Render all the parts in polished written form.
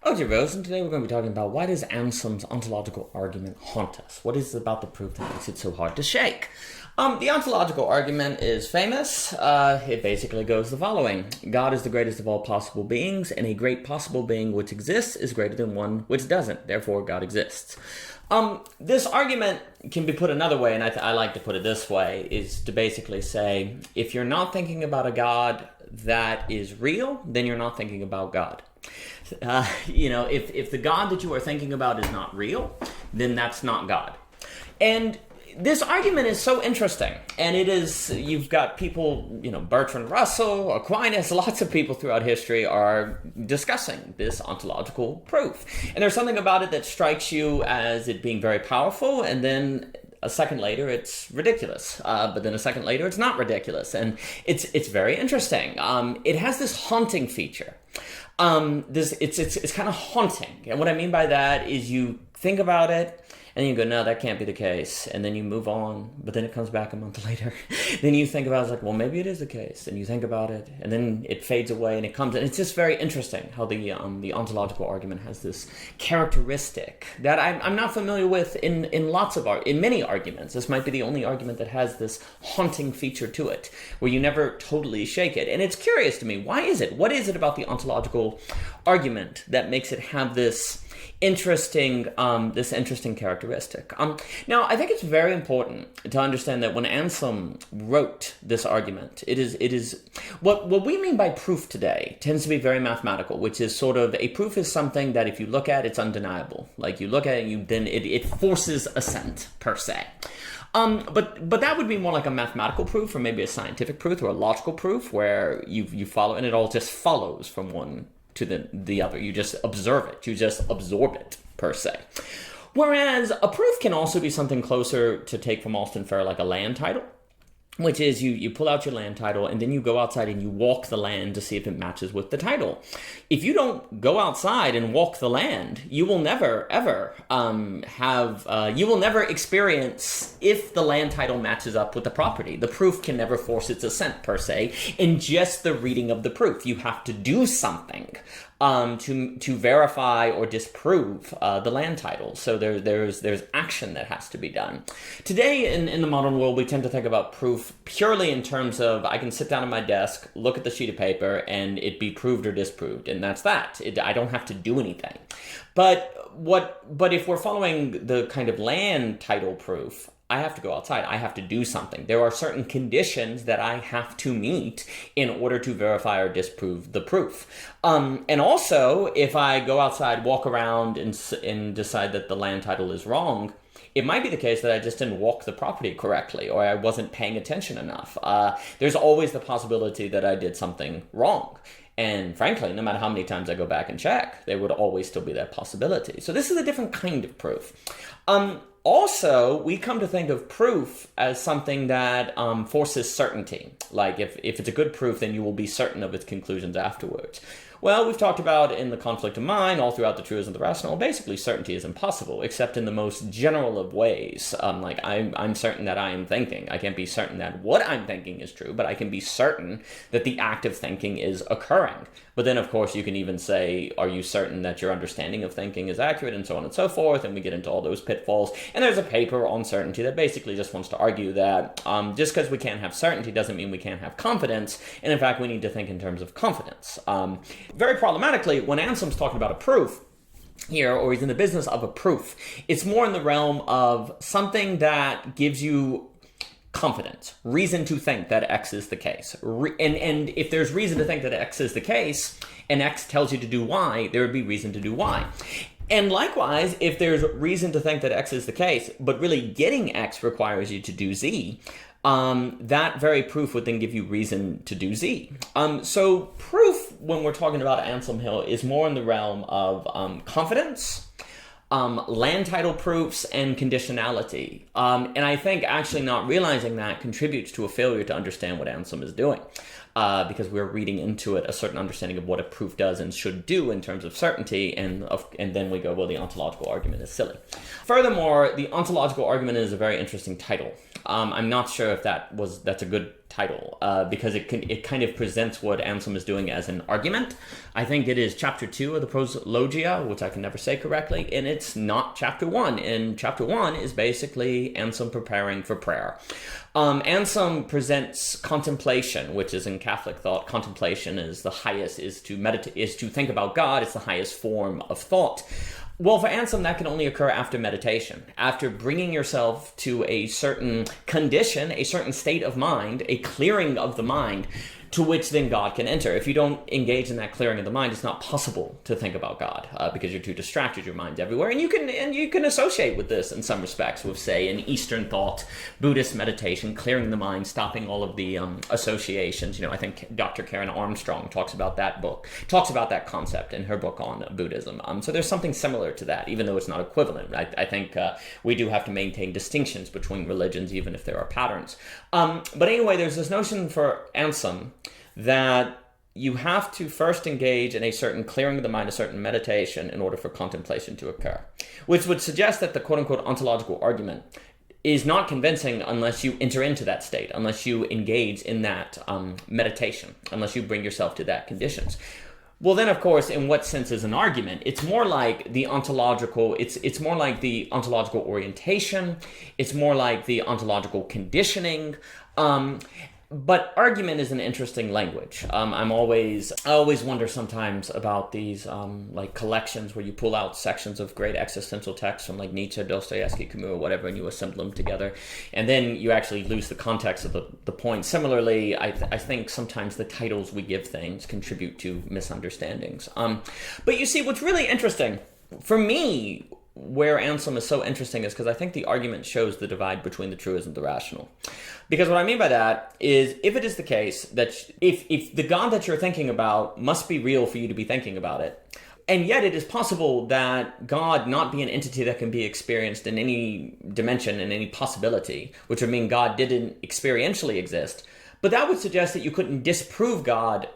Okay, Rose, and today we're going to be talking about why does Anselm's ontological argument haunt us? What is it about the proof that makes it so hard to shake? The ontological argument is famous. It basically goes the following. God is the greatest of all possible beings, and a great possible being which exists is greater than one which doesn't. Therefore, God exists. This argument can be put another way, and I like to put it this way, is to basically say, if you're not thinking about a God that is real, then you're not thinking about God. If the God that you are thinking about is not real, then that's not God. And this argument is so interesting, and you've got people, Bertrand Russel, Aquinas, lots of people throughout history are discussing this ontological proof. And there's something about it that strikes you as it being very powerful, and then a second later it's ridiculous. But then a second later it's not ridiculous. And it's very interesting. It has this haunting feature. It's kind of haunting. And what I mean by that is you think about it, and you go, no, that can't be the case. And then you move on, but then it comes back a month later. Then you think about it, it's like, well, maybe it is the case. And you think about it, and then it fades away, and it comes. And it's just very interesting how the ontological argument has this characteristic that I'm not familiar with in many arguments. This might be the only argument that has this haunting feature to it, where you never totally shake it. And it's curious to me, why is it? What is it about the ontological argument that makes it have this interesting characteristic? Now, I think it's very important to understand that when Anselm wrote this argument, it is what we mean by proof today tends to be very mathematical, which is sort of a proof is something that if you look at, it's undeniable. Like you look at it, then it forces assent per se. But that would be more like a mathematical proof, or maybe a scientific proof, or a logical proof, where you follow, and it all just follows from one to the other. You just observe it. You just absorb it, per se. Whereas a proof can also be something closer to take from Austin Farrer, like a land title, which is you pull out your land title and then you go outside and you walk the land to see if it matches with the title. If you don't go outside and walk the land, you will never, ever you will never experience if the land title matches up with the property. The proof can never force its assent, per se, in just the reading of the proof. You have to do something to verify or disprove the land title. So there's action that has to be done. Today in the modern world, we tend to think about proof purely in terms of I can sit down at my desk, look at the sheet of paper, and it be proved or disproved, and that's that. I don't have to do anything. But if we're following the kind of land title proof, I have to go outside. I have to do something. There are certain conditions that I have to meet in order to verify or disprove the proof. And also, if I go outside, walk around, and decide that the land title is wrong, it might be the case that I just didn't walk the property correctly, or I wasn't paying attention enough. There's always the possibility that I did something wrong. And frankly, no matter how many times I go back and check, there would always still be that possibility. So this is a different kind of proof. Also, we come to think of proof as something that forces certainty. Like if it's a good proof, then you will be certain of its conclusions afterwards. Well, we've talked about in the conflict of mind, all throughout the truism of the rational, basically certainty is impossible, except in the most general of ways. Like I'm certain that I am thinking. I can't be certain that what I'm thinking is true, but I can be certain that the act of thinking is occurring. But then, of course, you can even say, are you certain that your understanding of thinking is accurate, and so on and so forth, and we get into all those pitfalls. And there's a paper on certainty that basically just wants to argue that just because we can't have certainty doesn't mean we can't have confidence, and in fact, we need to think in terms of confidence. Very problematically, when Anselm's talking about a proof here, or he's in the business of a proof, it's more in the realm of something that gives you confidence, reason to think that X is the case. And if there's reason to think that X is the case, and X tells you to do Y, there would be reason to do Y. And likewise, if there's reason to think that X is the case, but really getting X requires you to do Z, that very proof would then give you reason to do Z. So proof, when we're talking about Anselm Hill, is more in the realm of confidence, land title proofs, and conditionality. And I think actually not realizing that contributes to a failure to understand what Anselm is doing. Because we're reading into it a certain understanding of what a proof does and should do in terms of certainty, and then we go, well, the ontological argument is silly. Furthermore, the ontological argument is a very interesting title. I'm not sure if that's a good title because it kind of presents what Anselm is doing as an argument. I think it is chapter 2 of the Proslogia, which I can never say correctly, and it's not chapter 1. And chapter 1 is basically Anselm preparing for prayer. Anselm presents contemplation, which is in Catholic thought, contemplation is the highest, is to meditate, is to think about God. It's the highest form of thought. Well, for Anselm, that can only occur after meditation, after bringing yourself to a certain condition, a certain state of mind, a clearing of the mind, to which then God can enter. If you don't engage in that clearing of the mind, it's not possible to think about God because you're too distracted, your mind's everywhere. And you can associate with this in some respects with, say, an Eastern thought, Buddhist meditation, clearing the mind, stopping all of the associations. I think Dr. Karen Armstrong talks about that concept in her book on Buddhism. So there's something similar to that, even though it's not equivalent. I think we do have to maintain distinctions between religions, even if there are patterns. But anyway, there's this notion for Anselm that you have to first engage in a certain clearing of the mind, a certain meditation, in order for contemplation to occur, which would suggest that the quote-unquote ontological argument is not convincing unless you enter into that state, unless you engage in that meditation, unless you bring yourself to that conditions. Well, then, of course, in what sense is an argument? It's more like the ontological, it's more like the ontological orientation, it's more like the ontological conditioning, but argument is an interesting language. I always wonder sometimes about these like collections where you pull out sections of great existential texts from like Nietzsche, Dostoevsky, Camus, or whatever, and you assemble them together, and then you actually lose the context of the point. Similarly, I think sometimes the titles we give things contribute to misunderstandings. But you see, what's really interesting for me, where Anselm is so interesting, is because I think the argument shows the divide between the true and the rational. Because what I mean by that is, if it is the case that if the God that you're thinking about must be real for you to be thinking about it, and yet it is possible that God not be an entity that can be experienced in any dimension, in any possibility, which would mean God didn't experientially exist, but that would suggest that you couldn't disprove God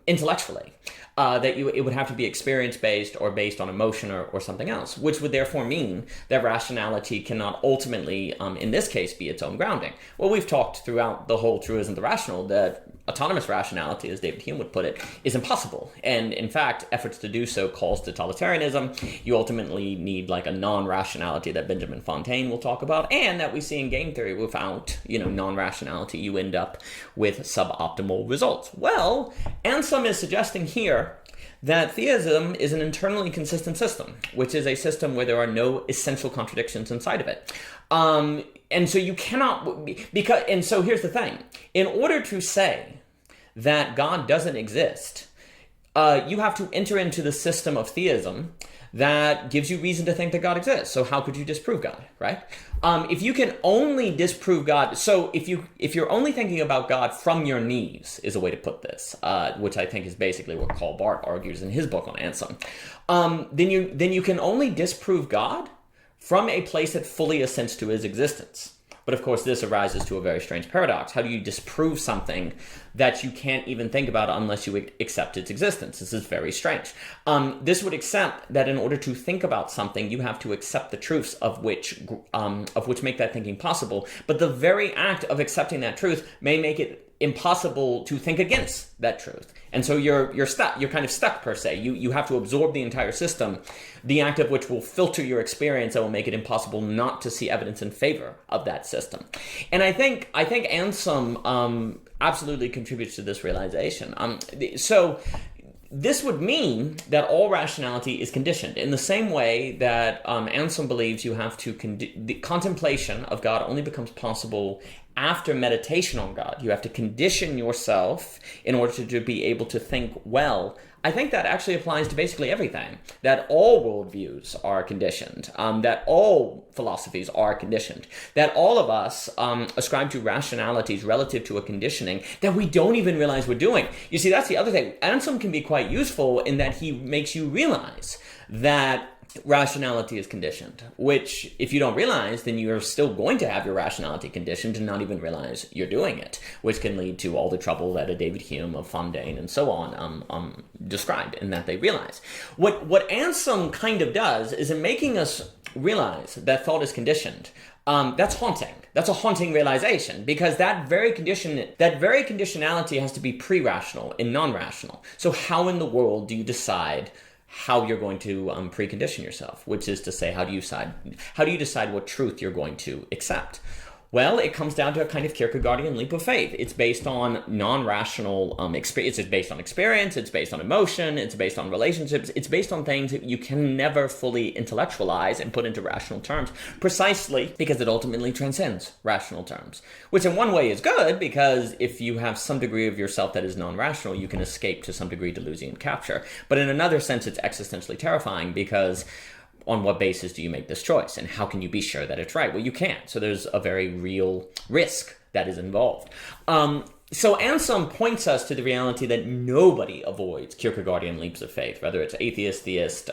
intellectually. That it would have to be experience-based or based on emotion or something else, which would therefore mean that rationality cannot ultimately, in this case, be its own grounding. Well, we've talked throughout the whole True Isn't the Rational that autonomous rationality, as David Hume would put it, is impossible. And in fact, efforts to do so cause totalitarianism. You ultimately need like a non-rationality that Benjamin Fontaine will talk about, and that we see in game theory. Without, non-rationality, you end up with suboptimal results. Well, Anselm is suggesting here that theism is an internally consistent system, which is a system where there are no essential contradictions inside of it. And so you cannot, and so here's the thing. In order to say that God doesn't exist, you have to enter into the system of theism that gives you reason to think that God exists. So how could you disprove God, right? If you can only disprove God, so if you're only thinking about God from your knees, is a way to put this, which I think is basically what Karl Barth argues in his book on Anselm, then you can only disprove God from a place that fully assents to his existence. But of course, this arises to a very strange paradox. How do you disprove something that you can't even think about unless you accept its existence? This is very strange. This would accept that in order to think about something, you have to accept the truths of which make that thinking possible. But the very act of accepting that truth may make it impossible to think against that truth. And so you're stuck. You're kind of stuck, per se. You have to absorb the entire system, the act of which will filter your experience and will make it impossible not to see evidence in favor of that system. And I think Anselm absolutely contributes to this realization. So this would mean that all rationality is conditioned in the same way that Anselm believes you have to the contemplation of God only becomes possible after meditation on God. You have to condition yourself in order to be able to think well. I think that actually applies to basically everything, that all worldviews are conditioned, that all philosophies are conditioned, that all of us ascribe to rationalities relative to a conditioning that we don't even realize we're doing. You see, that's the other thing. Anselm can be quite useful in that he makes you realize that rationality is conditioned, which if you don't realize, then you're still going to have your rationality conditioned and not even realize you're doing it, which can lead to all the trouble that a David Hume, of Fontaine, and so on described, in that they realize. What Anselm kind of does is in making us realize that thought is conditioned, that's haunting. That's a haunting realization, because that very conditionality has to be pre-rational and non-rational. So how in the world do you decide how you're going to precondition yourself? Which is to say, how do you decide what truth you're going to accept? Well, it comes down to a kind of Kierkegaardian leap of faith. It's based on non-rational experience. It's based on experience. It's based on emotion. It's based on relationships. It's based on things that you can never fully intellectualize and put into rational terms, precisely because it ultimately transcends rational terms. Which in one way is good, because if you have some degree of yourself that is non-rational, you can escape to some degree delusion and capture. But in another sense, it's existentially terrifying, because on what basis do you make this choice? And how can you be sure that it's right? Well, you can't. So there's a very real risk that is involved. So Anselm points us to the reality that nobody avoids Kierkegaardian leaps of faith, whether it's atheist, theist,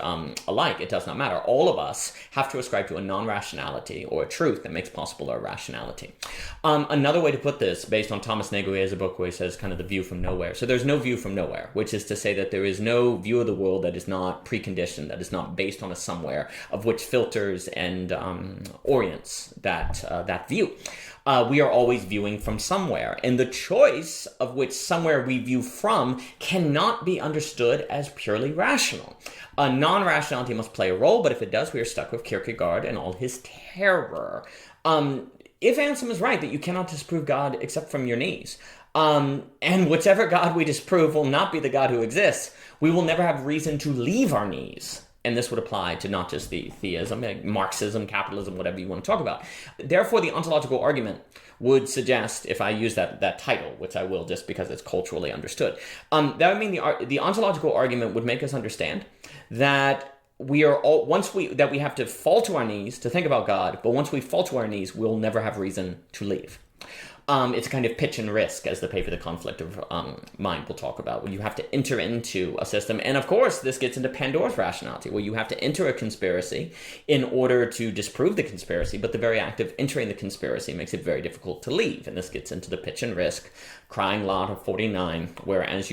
alike. It does not matter. All of us have to ascribe to a non-rationality or a truth that makes possible our rationality. Another way to put this, based on Thomas Neguier's book, where he says kind of the view from nowhere. So there's no view from nowhere, which is to say that there is no view of the world that is not preconditioned, that is not based on a somewhere, of which filters and orients that view. We are always viewing from somewhere, and the choice of which somewhere we view from cannot be understood as purely rational. Non-rationality must play a role, but if it does, we are stuck with Kierkegaard and all his terror. If Anselm is right that you cannot disprove God except from your knees, and whichever God we disprove will not be the God who exists, we will never have reason to leave our knees. And this would apply to not just the theism, Marxism, capitalism, whatever you want to talk about. Therefore, the ontological argument would suggest, if I use that title, which I will just because it's culturally understood, that would mean the ontological argument would make us understand that we have to fall to our knees to think about God, but once we fall to our knees, we'll never have reason to leave. It's a kind of pitch and risk, as the paper The Conflict of Mind will talk about, where you have to enter into a system. And of course, this gets into Pandora's rationality, where you have to enter a conspiracy in order to disprove the conspiracy, but the very act of entering the conspiracy makes it very difficult to leave. And this gets into the pitch and risk, crying lot of 49, whereas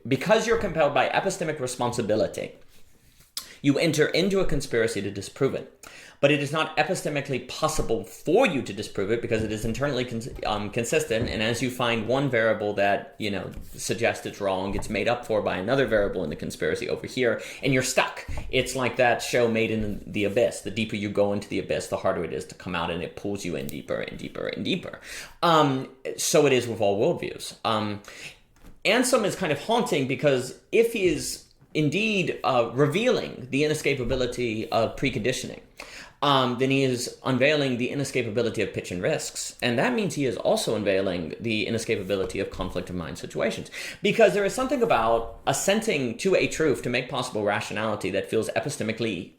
because you're compelled by epistemic responsibility, you enter into a conspiracy to disprove it. But it is not epistemically possible for you to disprove it, because it is internally consistent. And as you find one variable that, suggests it's wrong, it's made up for by another variable in the conspiracy over here, and you're stuck. It's like that show Made in the Abyss. The deeper you go into the abyss, the harder it is to come out, and it pulls you in deeper and deeper and deeper. So it is with all worldviews. Anselm is kind of haunting, because if he is indeed revealing the inescapability of preconditioning, then he is unveiling the inescapability of pitch and risks. And that means he is also unveiling the inescapability of conflict of mind situations. Because there is something about assenting to a truth to make possible rationality that feels epistemically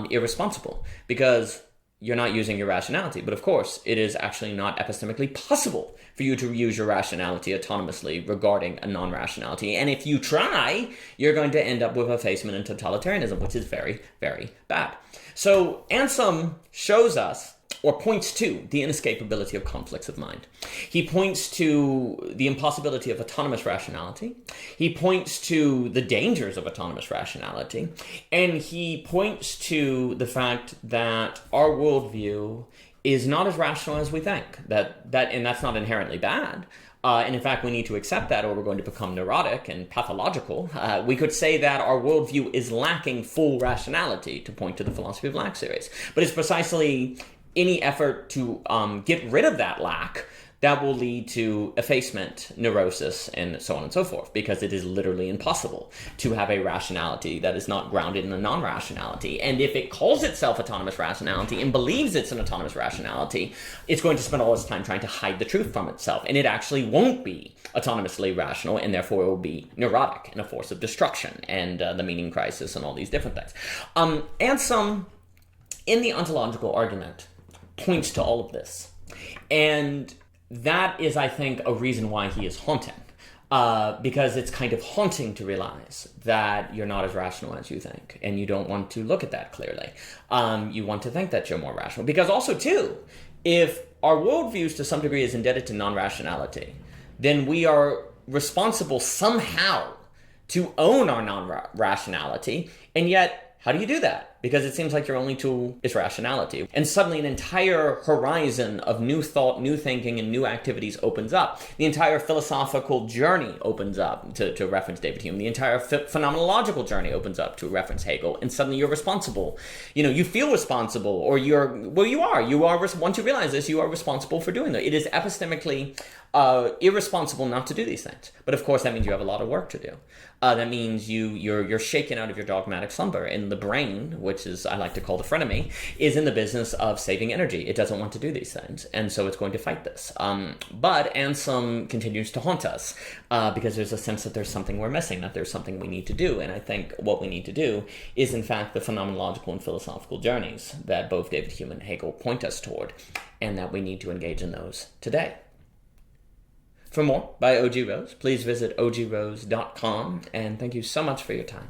irresponsible. Because you're not using your rationality. But of course, it is actually not epistemically possible for you to use your rationality autonomously regarding a non-rationality. And if you try, you're going to end up with effacement and totalitarianism, which is very, very bad. So Anselm shows us, or points to, the inescapability of conflicts of mind. He points to the impossibility of autonomous rationality. He points to the dangers of autonomous rationality. And he points to the fact that our worldview is not as rational as we think. And that's not inherently bad. And in fact, we need to accept that, or we're going to become neurotic and pathological. We could say that our worldview is lacking full rationality, to point to the Philosophy of Lack series. But it's precisely any effort to get rid of that lack that will lead to effacement, neurosis, and so on and so forth, because it is literally impossible to have a rationality that is not grounded in a non-rationality. And if it calls itself autonomous rationality and believes it's an autonomous rationality, it's going to spend all its time trying to hide the truth from itself. And it actually won't be autonomously rational, and therefore it will be neurotic and a force of destruction and the meaning crisis and all these different things. Anselm, in the ontological argument, points to all of this. And that is, I think, a reason why he is haunting. Because it's kind of haunting to realize that you're not as rational as you think. And you don't want to look at that clearly. You want to think that you're more rational. Because also, too, if our worldviews to some degree is indebted to non-rationality, then we are responsible somehow to own our non-rationality. And yet, how do you do that? because it seems like your only tool is rationality. And suddenly an entire horizon of new thought, new thinking, and new activities opens up. The entire philosophical journey opens up, to reference David Hume. The entire phenomenological journey opens up, to reference Hegel. And suddenly you're responsible. You feel responsible, or you are, once you realize this, you are responsible for doing that. It is epistemically irresponsible not to do these things. But of course, that means you have a lot of work to do. That means you're shaken out of your dogmatic slumber. And the brain, which is I like to call the frenemy, is in the business of saving energy. It doesn't want to do these things, and so it's going to fight this. But Anselm continues to haunt us because there's a sense that there's something we're missing, that there's something we need to do. And I think what we need to do is, in fact, the phenomenological and philosophical journeys that both David Hume and Hegel point us toward, and that we need to engage in those today. For more by O.G. Rose, please visit ogrose.com, and thank you so much for your time.